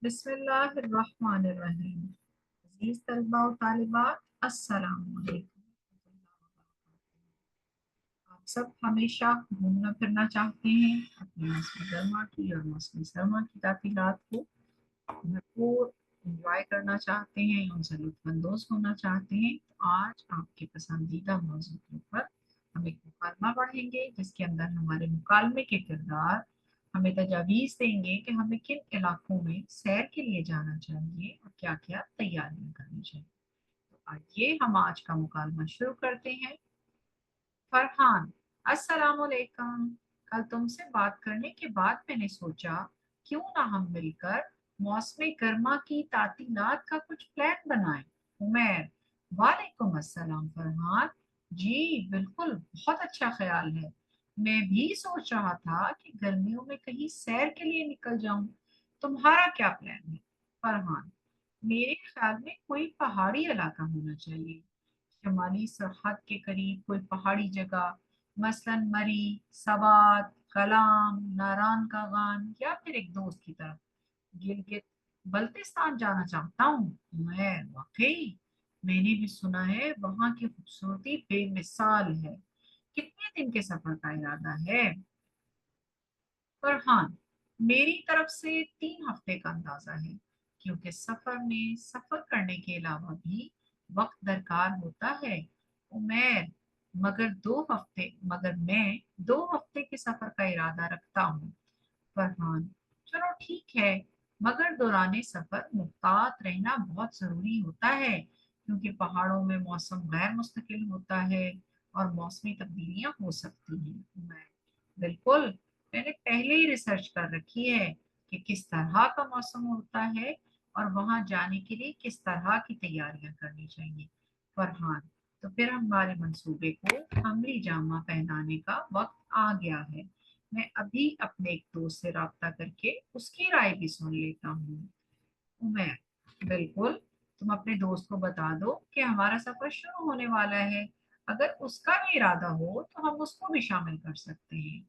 बिस्मिल्लाहिर्रहमानिर्रहीम। अजीज तलबा और तालिबात, अस्सलाम वालेकुम। आप सब हमेशा घूमना फिरना चाहते हैं, अपनी मौसमी गर्मा की और मौसमी सरमा की तातीलात को भरपूर इंजॉय करना चाहते हैं, उनसे लुत्फानंदोज होना चाहते हैं। तो आज आपके पसंदीदा मौजू के ऊपर हम एक मुकालमा पढ़ेंगे, जिसके अंदर हमारे मुकालमे के किरदार हमें तजावीज़ देंगे कि हमें किन इलाकों में सैर के लिए जाना चाहिए और क्या क्या तैयारियां करनी चाहिए। तो आइए हम आज का मुकालमा शुरू करते हैं। फरहान, अस्सलाम वालेकुम। कल तुमसे बात करने के बाद मैंने सोचा क्यों ना हम मिलकर मौसम गर्मा की तातीलात का कुछ प्लान बनाएं। उमैर, वालेकुम अस्सलाम फरहान। जी बिल्कुल, बहुत अच्छा ख्याल है। मैं भी सोच रहा था कि गर्मियों में कहीं सैर के लिए निकल जाऊं। तुम्हारा क्या प्लान है? फरहान, मेरे ख्याल में कोई पहाड़ी इलाका होना चाहिए। शुमाली सरहद के करीब कोई पहाड़ी जगह, मसलन मरी, सवात, कलाम, नारान का गान, या फिर एक दोस्त की तरफ गिलगित बल्तिस्तान जाना चाहता हूँ। मैं वाकई, मैंने भी सुना है वहां की खूबसूरती बेमिसाल है। कितने दिन के सफर का इरादा है? फरहान, मेरी तरफ से 3 हफ्ते का अंदाजा है, क्योंकि सफर में सफर करने के अलावा भी वक्त दरकार होता है। उमैर, मगर मैं 2 हफ्ते के सफर का इरादा रखता हूँ। फरहान, चलो ठीक है, मगर दौरान सफर मुहतात रहना बहुत जरूरी होता है, क्योंकि पहाड़ों में मौसम गैर मुस्तकिल होता है और मौसमी तब्दीलियां हो सकती हैं। मैं बिल्कुल, मैंने पहले ही रिसर्च कर रखी है कि किस तरह का मौसम होता है और वहां जाने के लिए किस तरह की तैयारियां करनी चाहिए। फरहान, तो फिर हमारे मंसूबे को अमली जामा पहनाने का वक्त आ गया है। मैं अभी अपने एक दोस्त से राब्ता करके उसकी राय भी सुन लेता हूँ। उमैर, बिल्कुल, तुम अपने दोस्त को बता दो कि हमारा सफर शुरू होने वाला है। अगर उसका भी इरादा हो तो हम उसको भी शामिल कर सकते हैं।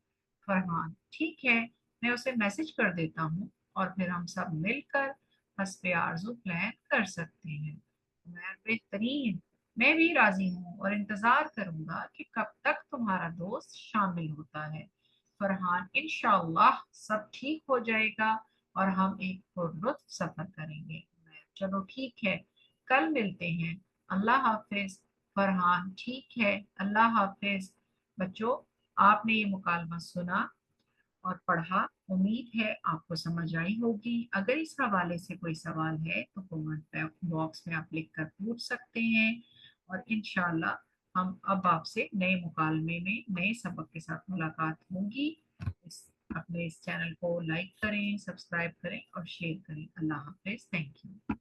फरहान, ठीक है, मैं उसे मैसेज कर देता हूँ और फिर हम सब मिलकर हस्बे आरजू प्लान कर सकते हैं। उमैर, बेहतरीन, मैं भी राजी हूँ और इंतजार करूंगा कि कब तक तुम्हारा दोस्त शामिल होता है। फरहान, इंशाअल्लाह सब ठीक हो जाएगा और हम एक पुरलुत्फ सफर करेंगे। चलो ठीक है, कल मिलते हैं। अल्लाह हाफिज। फरहान, ठीक है, अल्लाह हाफिज। बच्चों, आपने ये मुकालमा सुना और पढ़ा, उम्मीद है आपको समझ आई होगी। अगर इस हवाले से कोई सवाल है तो कमेंट बॉक्स में आप लिख कर पूछ सकते हैं, और इंशाल्लाह हम अब आपसे नए मुकालमे में नए सबक के साथ मुलाकात होगी। अपने इस चैनल को लाइक करें, सब्सक्राइब करें और शेयर करें। अल्लाह हाफिज, थैंक यू।